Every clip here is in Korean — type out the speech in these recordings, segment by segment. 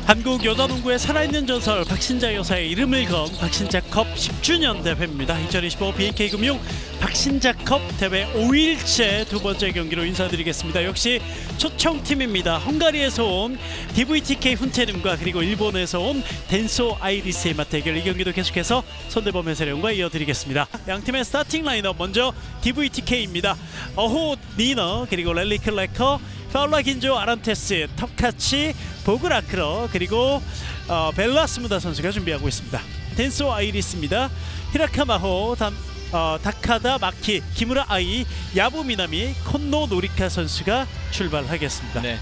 한국 여자농구의 살아있는 전설 박신자 여사의 이름을 건 박신자컵 10주년 대회입니다. 2025 BNK금융 박신자컵 대회 5일째 두 번째 경기로 인사드리겠습니다. 역시 초청팀입니다. 헝가리에서 온 DVTK 훈테눔과 그리고 일본에서 온 덴소 아이리스의 맞대결, 이 경기도 계속해서 손대범 해설위원과 이어드리겠습니다. 양팀의 스타팅 라인업 먼저 DVTK입니다. 어호 니너, 그리고 렐리크 레커, 파울라 긴조, 아란테스, 턱카치, 보그라크러, 그리고 벨라스무다 선수가 준비하고 있습니다. 덴소 아이리스입니다. 히라카마호, 다카다 마키, 기무라 아이, 야부 미나미, 콘노 노리카 선수가 출발하겠습니다. 네.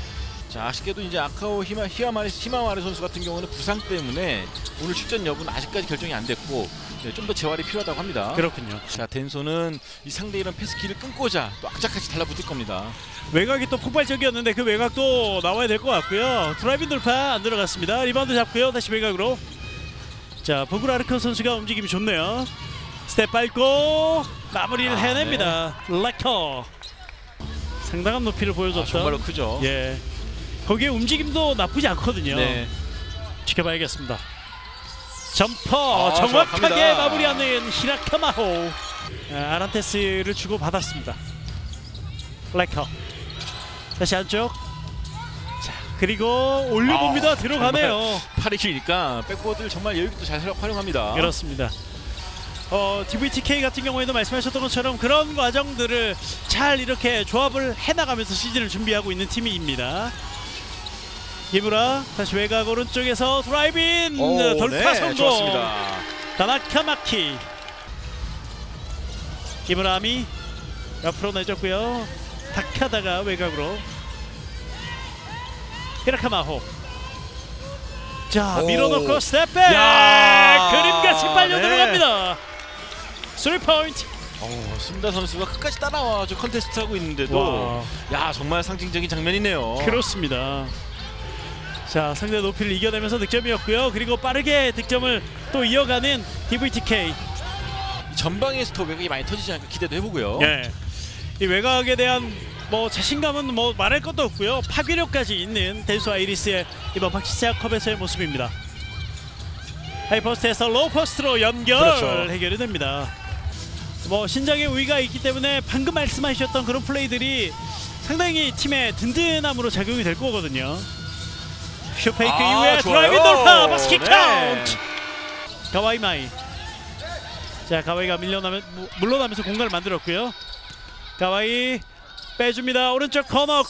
자, 아쉽게도 이제 아카오 히마와리 선수 같은 경우는 부상 때문에 오늘 출전 여부는 아직까지 결정이 안 됐고, 네, 좀 더 재활이 필요하다고 합니다. 그렇군요. 자, 덴소는 이 상대 이런 패스키를 끊고자 또 악착같이 달라붙을 겁니다. 외곽이 또 폭발적이었는데 그 외곽도 나와야 될 것 같고요. 드라이빙 돌파 안 들어갔습니다. 리바운드 잡고요. 다시 외곽으로. 자, 보그라르크 선수가 움직임이 좋네요. 스텝 밟고 마무리를 해냅니다. 네. 레커 상당한 높이를 보여줬죠. 정말로 크죠. 예, 거기에 움직임도 나쁘지 않거든요. 네. 지켜봐야겠습니다. 점퍼 정확하게 정확합니다. 마무리하는 히라카마호. 아란테스를 주고 받았습니다. 레커 다시 안쪽. 자, 그리고 올려봅니다. 들어가네요. 팔이 기니까 백보드를 정말 여유있게 잘 활용합니다. 그렇습니다. DVTK 같은 경우에도 말씀하셨던 것처럼 그런 과정들을 잘 이렇게 조합을 해나가면서 시즌을 준비하고 있는 팀입니다. 기무라 다시 외곽 오른쪽에서 드라이빙 돌파 성공. 좋았습니다. 다나카마키, 기무라미 옆으로 내줬고요. 다카다가 외곽으로. 히라카마호. 자, 밀어넣고 스텝백, 그림같이 빨려 들어갑니다. 3포인트. 스무다 선수가 끝까지 따라와서 컨테스트 하고 있는데도 야, 정말 상징적인 장면이네요. 그렇습니다. 자, 상대 높이를 이겨내면서 득점이었고요. 그리고 빠르게 득점을 또 이어가는 DVTK. 전방에서 더 외곽이 많이 터지지 않을까 기대도 해보고요. 예, 이 외곽에 대한 자신감은 말할 것도 없고요. 파괴력까지 있는 덴소 아이리스의 이번 박신자컵에서의 모습입니다. 하이포스트에서 로우포스트로 연결. 그렇죠. 해결이 됩니다. 신장의 우위가 있기 때문에 방금 말씀하셨던 그런 플레이들이 상당히 팀의 든든함으로 작용이 될 거거든요. 슈페이크 이후에 드라이빙 돌파, 바스켓 카운트. 가와이 마이. 자, 가와이가 물러나면서 공간을 만들었고요. 가와이 빼줍니다. 오른쪽 코너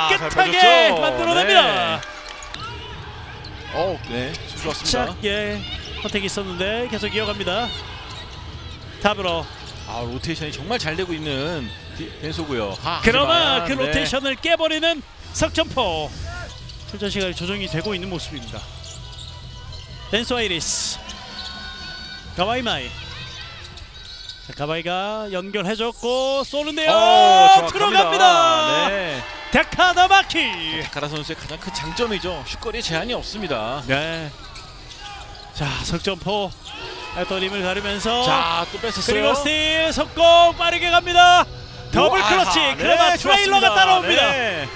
깨끗하게 만들어냅니다. 네, 좋았습니다. 예, 선택이 있었는데 계속 이어갑니다. 탑으로. 로테이션이 정말 잘 되고 있는 덴소고요. 그러나 그 로테이션을 깨버리는 석점포. 출전 시간이 조정이 되고 있는 모습입니다. 덴소 아이리스, 가와이 마이. 자, 가와이가 연결해줬고 쏘는데요. 들어갑니다. 네. 다카다 마키. 다카다 선수의 가장 큰 장점이죠. 슛거리에 제한이 없습니다. 네. 자, 석점포. 또림을 가르면서. 자, 또 뺐었어요. 그리고 스틸 속공 빠르게 갑니다. 더블 클러치. 그러나 트레일러가 따라옵니다. 네.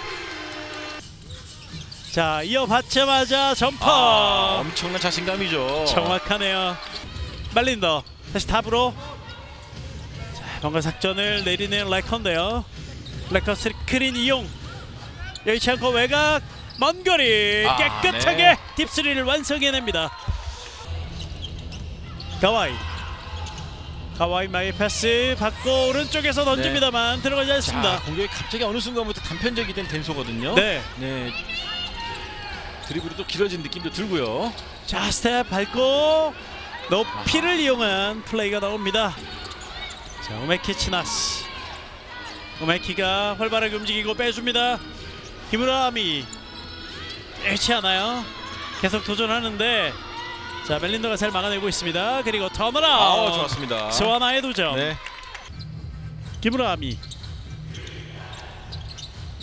자, 이어받자마자 점퍼. 엄청난 자신감이죠. 정확하네요. 말린더 다시 탑으로. 자, 뭔가 작전을 내리는 레커인데요. 레커 스크린 이용. 여의치 않고 외곽 먼 거리 깨끗하게 딥3를 완성해냅니다. 가와이 마이 패스 받고 오른쪽에서 던집니다만 들어가지 않습니다. 자, 공격이 갑자기 어느 순간부터 단편적이 된 덴소거든요. 네. 드리블이 또 길어진 느낌도 들고요. 자, 스텝 밟고 높이를 이용한 플레이가 나옵니다. 자, 우메키 치나스. 우메키가 활발하게 움직이고 빼줍니다. 기무라미 잃지 않아요. 계속 도전하는데, 자, 멜린더가 잘 막아내고 있습니다. 그리고 턴어라운드. 좋았습니다. 스와나의 도전. 네. 기무라미.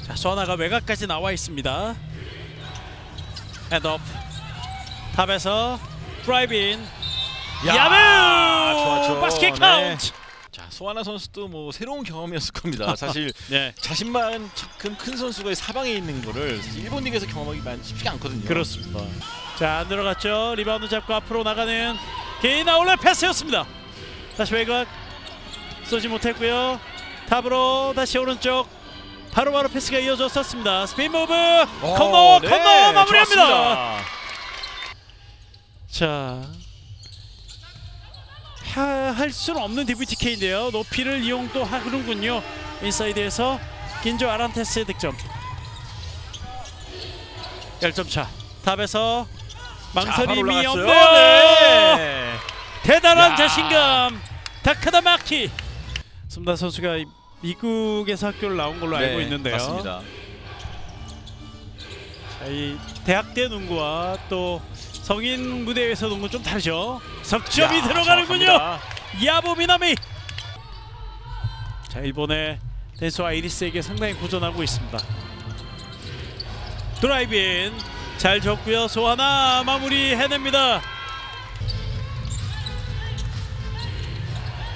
자, 스와나가 외곽까지 나와 있습니다. 엔드업. 탑에서 드라이빙. 야무! 좋았죠. 바스켓 카운트. 자, 소하나 선수도 뭐 새로운 경험이었을 겁니다. 사실 네. 자신만큼 큰 선수가 사방에 있는 거를 일본 리그에서 경험하기 쉽지 않거든요. 그렇습니다. 자, 안 들어갔죠. 리바운드 잡고 앞으로 나가는 개인 아울렛 패스였습니다. 다시 외곽 쏘지 못했고요. 탑으로 다시 오른쪽 바로바로 패스가 이어졌었습니다. 스피드 무브 커버 네, 커버 마무리합니다. 좋았습니다. 자, 할 수는 없는 DVTK인데요. 높이를 이용 또 하는군요. 인사이드에서 긴조 아란테스의 득점. 10점 차. 탑에서 망설임이 올라갔어요. 없네요. 네. 대단한 야. 자신감. 다카다 마키. 숨다 선수가 미국에서 학교를 나온 걸로 알고 있는데요. 맞습니다. 자, 이 대학대 농구와 또 성인 무대에서 농구 좀 다르죠. 석점이 들어가는군요. 정확합니다. 야부 미나미. 자, 일본의 댄소 아이리스에게 상당히 고전하고 있습니다. 드라이브인 잘 줬고요. 소하나 마무리 해냅니다.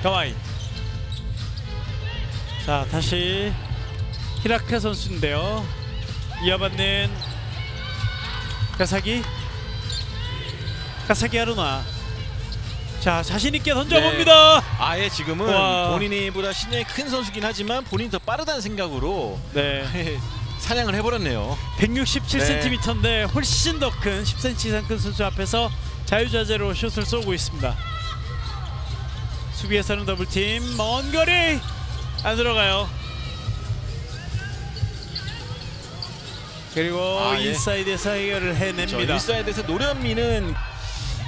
가와이. 자, 다시 히라카 선수인데요. 이어받는 가사기 하루나. 자, 자신있게 던져봅니다. 네. 아예 지금은 와. 본인이보다 신장이 큰 선수긴 하지만 본인이 더 빠르다는 생각으로 네. 사냥을 해버렸네요. 167cm인데 훨씬 더 큰 10cm 이상 큰 선수 앞에서 자유자재로 슛을 쏘고 있습니다. 수비에서는 더블팀. 먼 거리 안 들어가요. 그리고 예. 인사이드에서 해결을 해냅니다. 인사이드에서 노련미는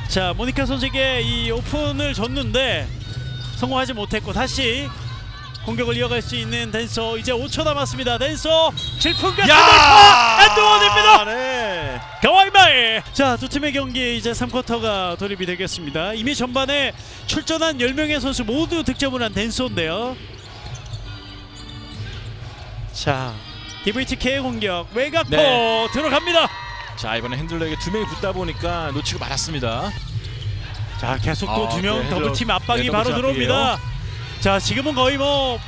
자, 모니카 선수에게 이 오픈을 줬는데 성공하지 못했고 다시 공격을 이어갈 수 있는 댄서. 이제 5초 남았습니다. 댄서 질풍 같은 돌파 엔드원입니다. 네. 가와이마이. 자, 두 팀의 경기 이제 3쿼터가 돌입이 되겠습니다. 이미 전반에 출전한 10명의 선수 모두 득점을 한 댄서인데요. 자, DVTK의 공격 외곽포 네. 들어갑니다. 자, 이번에 핸들러에게 2명이 붙다 보니까 놓치고 말았습니다. 자, 계속 또 2명 네, 더블팀 압박이 네, 바로 더블팀 들어옵니다. 자, 지금은 거의 뭐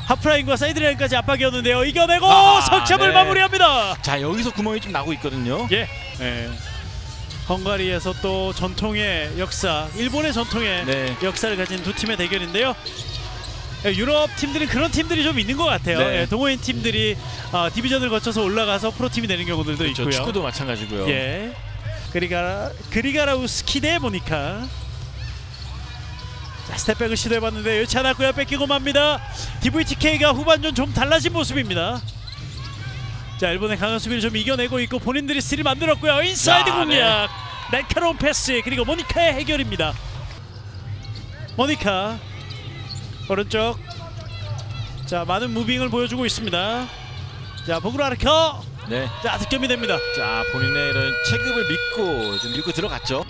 하프라인과 사이드라인까지 압박이었는데요. 이겨내고 석점을 네. 마무리합니다. 자, 여기서 구멍이 좀 나고 있거든요. 예. 네. 헝가리에서 또 전통의 역사, 일본의 전통의 네. 역사를 가진 두 팀의 대결인데요. 유럽 팀들은 그런 팀들이 좀 있는 것 같아요. 네. 예, 동호인 팀들이 디비전을 거쳐서 올라가서 프로팀이 되는 경우들도 그렇죠. 있고요. 축구도 마찬가지고요. 예. 그리가라우스키 대 모니카. 자, 스텝백을 시도해봤는데 여치 않았고요. 뺏기고 맙니다. DVTK가 후반전 좀 달라진 모습입니다. 자, 일본의 강한 수비를 좀 이겨내고 있고 본인들이 스틸을 만들었고요. 인사이드 야, 공략. 네. 날카로운 패스 그리고 모니카의 해결입니다. 모니카 오른쪽. 자, 많은 무빙을 보여주고 있습니다. 자, 보그라르커. 네. 자, 득점이 됩니다. 자, 본인의 이런 체급을 믿고 좀 밀고 들어갔죠.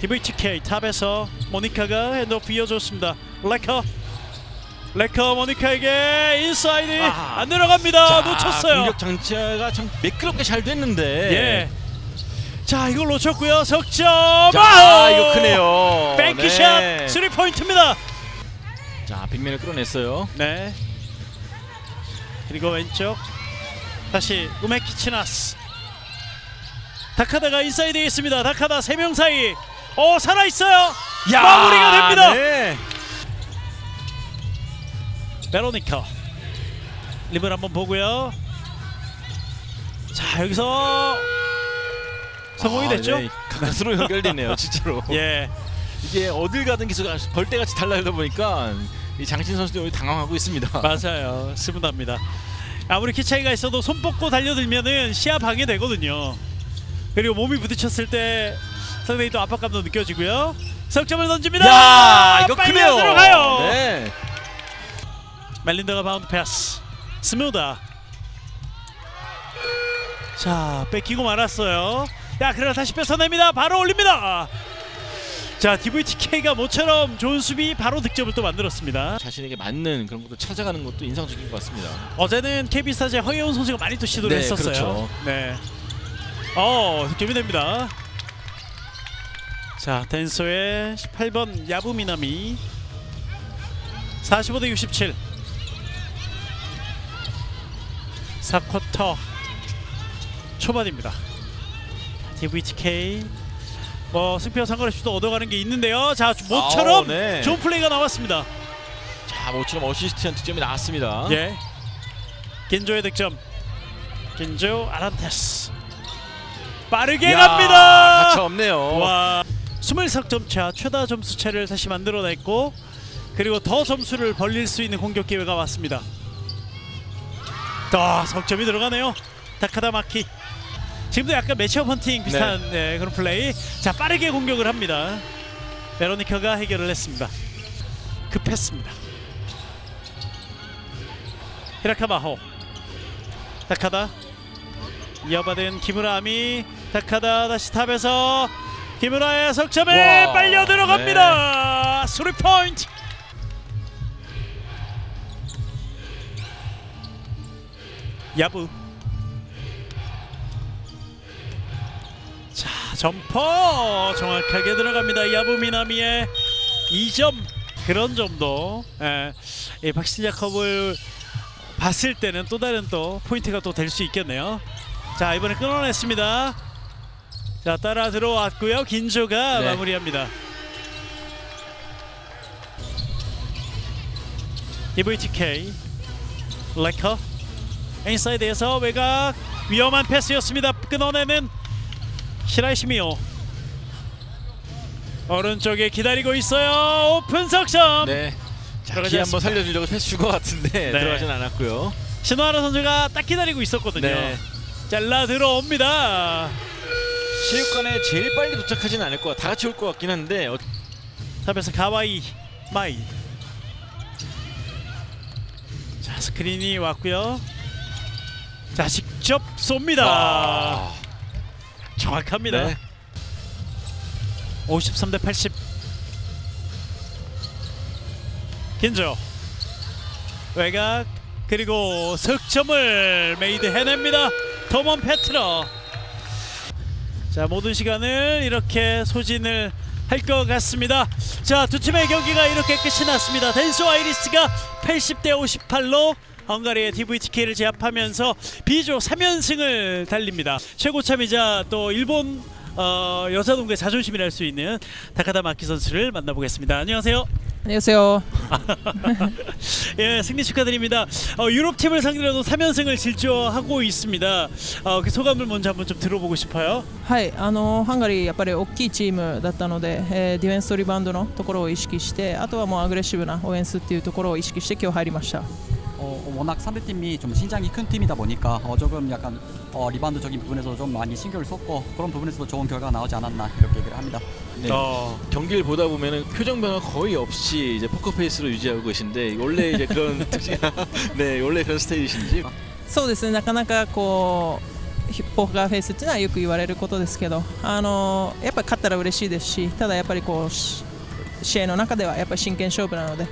DVTK 탑에서 모니카가 핸드오프 이어줬습니다. 레커 모니카에게 인사이드 안 들어갑니다. 자, 놓쳤어요. 공격 장치가 참 매끄럽게 잘 됐는데. 예. 자, 이걸 놓쳤고요. 석점. 자, 이거 크네요. 뱅크샷 네. 3포인트입니다. 자, 빅맨을 끌어냈어요. 네. 그리고 왼쪽 다시 우메키치나스. 다카다가 인사이드에 있습니다. 다카다 3명 사이. 살아있어요. 마무리가 됩니다. 네. 베로니카 립을 한번 보고요. 자, 여기서 성공이 됐죠? 네. 가까스로 연결되네요, 진짜로. 예. 이게 어딜 가든 계속 벌떼같이 달라다 보니까 이 장신 선수들이 당황하고 있습니다. 맞아요. 스무답니다. 아무리 키 차이가 있어도 손 뻗고 달려들면은 시야 방해되거든요. 그리고 몸이 부딪혔을 때 상당히 또 압박감도 느껴지고요. 석점을 던집니다. 야, 이거 빨리 크네요. 들어가요. 네. 멜린다가 바운드 패스. 스무다. 자, 뺏기고 말았어요. 야, 그러나 다시 뺏어냅니다. 바로 올립니다. 자, DVTK가 모처럼 좋은 수비 바로 득점을 또 만들었습니다. 자신에게 맞는 그런 것도 찾아가는 것도 인상적인 것 같습니다. 어제는 KB스타즈의 허예훈 선수가 많이 또 시도를 네, 했었어요. 그렇죠. 네. 득점이 됩니다. 자, 댄서의 18번 야부미나미. 45대 67. 4쿼터 초반입니다. DVTK 뭐 승패와 상관없이 또 얻어가는 게 있는데요. 자, 모처럼 네. 좋은 플레이가 나왔습니다. 자, 모처럼 어시스트한 득점이 나왔습니다. 예. 긴조의 득점. 긴조 아란테스 빠르게 갑니다. 가차 없네요. 와, 20석점 차 최다 점수차를 다시 만들어냈고, 그리고 더 점수를 벌릴 수 있는 공격 기회가 왔습니다. 더 석점이 들어가네요. 다카다 마키. 지금도 약간 매치업 헌팅 비슷한 그런 플레이. 자, 빠르게 공격을 합니다. 베로니카가 해결을 했습니다. 급했습니다. 히라카마호. 다카다 이어받은 기무라미. 다카다 다시 탑에서 기무라의 석점에 빨려 들어갑니다. 3포인트. 야부. 자, 점퍼 정확하게 들어갑니다. 야부 미나미의 2점. 그런 점도 이 박신자컵을 봤을 때는 또 다른 또 포인트가 또 될 수 있겠네요. 자, 이번에 끊어냈습니다. 자, 따라 들어왔고요. 긴조가 마무리합니다. DVTK 레커 인사이드에서 외곽 위험한 패스였습니다. 끊어내는 시라이시미오. 오른쪽에 기다리고 있어요. 오픈 석점. 네. 자, 기 한번 살려주려고 패스 준 것 같은데 들어가진 않았고요. 신호하라 선수가 딱 기다리고 있었거든요. 잘라 들어옵니다. 체육관에 제일 빨리 도착하진 않을 것 같아. 다 같이 올 것 같긴 한데. 탑에서 가와이 마이. 자, 스크린이 왔고요. 자, 직접 쏩니다. 정확합니다. 53대 80. 긴조 외곽, 그리고 석점을 메이드 해냅니다. 토먼 페트러. 자, 모든 시간을 이렇게 소진을 할 것 같습니다. 자, 두 팀의 경기가 이렇게 끝이 났습니다. 덴소 아이리스가 80대 58로 헝가리의 DVTK를 제압하면서 B조 3연승을 달립니다. 최고참이자 또 일본 여자 농구의 자존심이랄 수 있는 다카다 마키 선수를 만나보겠습니다. 안녕하세요. 안녕하세요. 예, 승리 축하드립니다. 유럽 팀을 상대로도 3연승을 질주하고 있습니다. 그 소감을 먼저 한번 좀 들어보고 싶어요. はい、ハンガリーやっぱり大きいチームだったので、ディフェンスとリバウンドのところを意識して、あとはもうアグレッシブなオフェンスっていうところを意識して今日入りました。 워낙 상대팀이 좀 신장이 큰 팀이다 보니까 조금 약간 리바운드적인 부분에서 좀 많이 신경을 썼고 그런 부분에서도 좋은 결과가 나오지 않았나 이렇게 얘기를 합니다. 네. 경기를 보다 보면은 표정 변화 거의 없이 이제 포커 페이스로 유지하고 계신데 원래 이제 그런 특징, 네, 원래 그런 스타일이신지. そうですね、なかなかこうポーカーフェイスっていうのはよく言われることですけど、やっぱり勝ったら嬉しいですし、ただやっぱりこう試合の中ではやっぱり真剣勝負なので、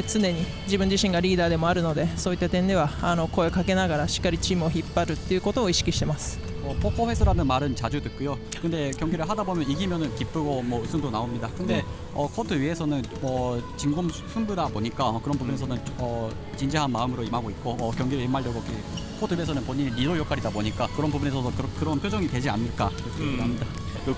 常に自分自身がリーダーでもあるので、そういった点では声をかけながらしっかりチームを引っ張るっていうことを意識してます。 포커페이스라는 말은 자주 듣고요. 근데 경기를 하다 보면 이기면은 기쁘고 뭐 우승도 나옵니다. 근데 코트 위에서는 진검 승부다 보니까 그런 부분에서는 진지한 마음으로 임하고 있고 경기를 임하려고 코트 위에서는 본인이 리더 역할이다 보니까 그런 부분에서도 그런 표정이 되지 않을까 이렇게 얘기합니다.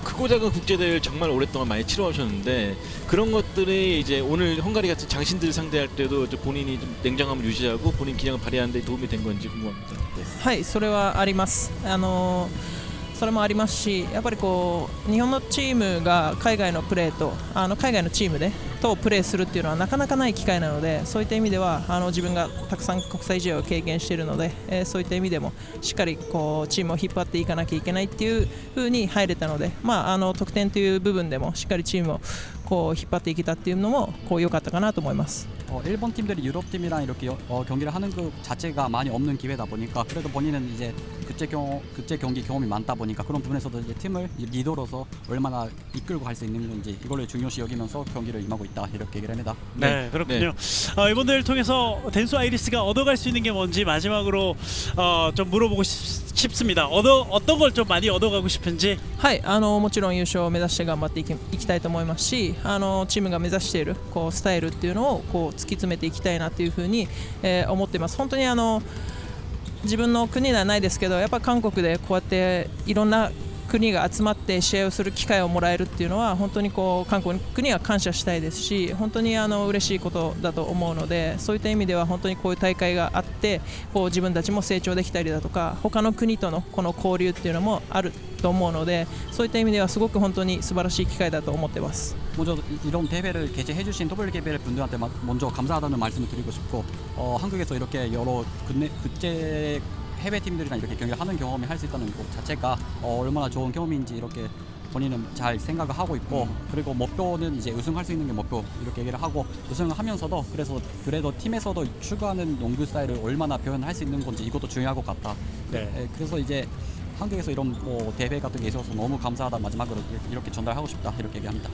크고 작은 국제대회를 정말 오랫동안 많이 치러오셨는데 그런 것들이 이제 오늘 헝가리 같은 장신들 상대할 때도 본인이 좀 냉정함을 유지하고 본인 기량을 발휘하는 데 도움이 된 건지 궁금합니다. はい、それはあります。それもありますし、やっぱりこう日本のチームが海外のプレーと海外のチームでとプレーするっていうのはなかなかない機会なので、そういった意味では自分がたくさん国際試合を経験しているので、そういった意味でもしっかりこうチームを引っ張っていかなきゃいけないっていう風に入れたので、得点という部分でもしっかりチームをこう引っ張っていけたっていうのも良かったかなと思います。 일본 팀들이 유럽 팀이랑 이렇게 경기를 하는 것 자체가 많이 없는 기회다 보니까 그래도 본인은 이제 국제 경기 경험이 많다 보니까 그런 부분에서도 이제 팀을 리더로서 얼마나 이끌고 갈 수 있는 건지 이걸로 중요시 여기면서 경기를 임하고 있다 이렇게 얘기를 합니다. 네, 그렇군요. 이번 대회를 통해서 덴소 아이리스가 얻어갈 수 있는 게 뭔지 마지막으로 좀 물어보고 싶습니다. 어떤 걸 좀 많이 얻어가고 싶은지. はい、もちろん優勝を目指して頑張っていきたいと思いますし、チームが目指しているこうスタイルっていうのをこう突き詰めていきたいなというふうに、思っています。本当に自分の国ではないですけど、やっぱ韓国でこうやっていろんな国が集まって試合をする機会をもらえるっていうのは本当にこう韓国には感謝したいですし、本当に嬉しいことだと思うので、そういった意味では本当にこういう大会があってこう自分たちも成長できたりだとか、他の国とのこの交流っていうのもあると思うので、そういった意味ではすごく本当に素晴らしい機会だと思ってます。 먼저 이런 대회를 개최해주신 WKBL 분들한테 먼저 감사하다는 말씀을 드리고 싶고, 한국에서 이렇게 여러 국제 해외 팀들이랑 이렇게 경기를 하는 경험이 할 수 있다는 것 자체가 얼마나 좋은 경험인지 이렇게 본인은 잘 생각을 하고 있고, 그리고 목표는 이제 우승할 수 있는 게 목표 이렇게 얘기를 하고, 우승을 하면서도 그래도 팀에서도 추구하는 농구 스타일을 얼마나 표현할 수 있는 건지 이것도 중요할 것 같다. 네. 그래서 이제 한국에서 이런 대회 같은 게 있어서 너무 감사하다 마지막으로 이렇게 전달하고 싶다 이렇게 얘기합니다.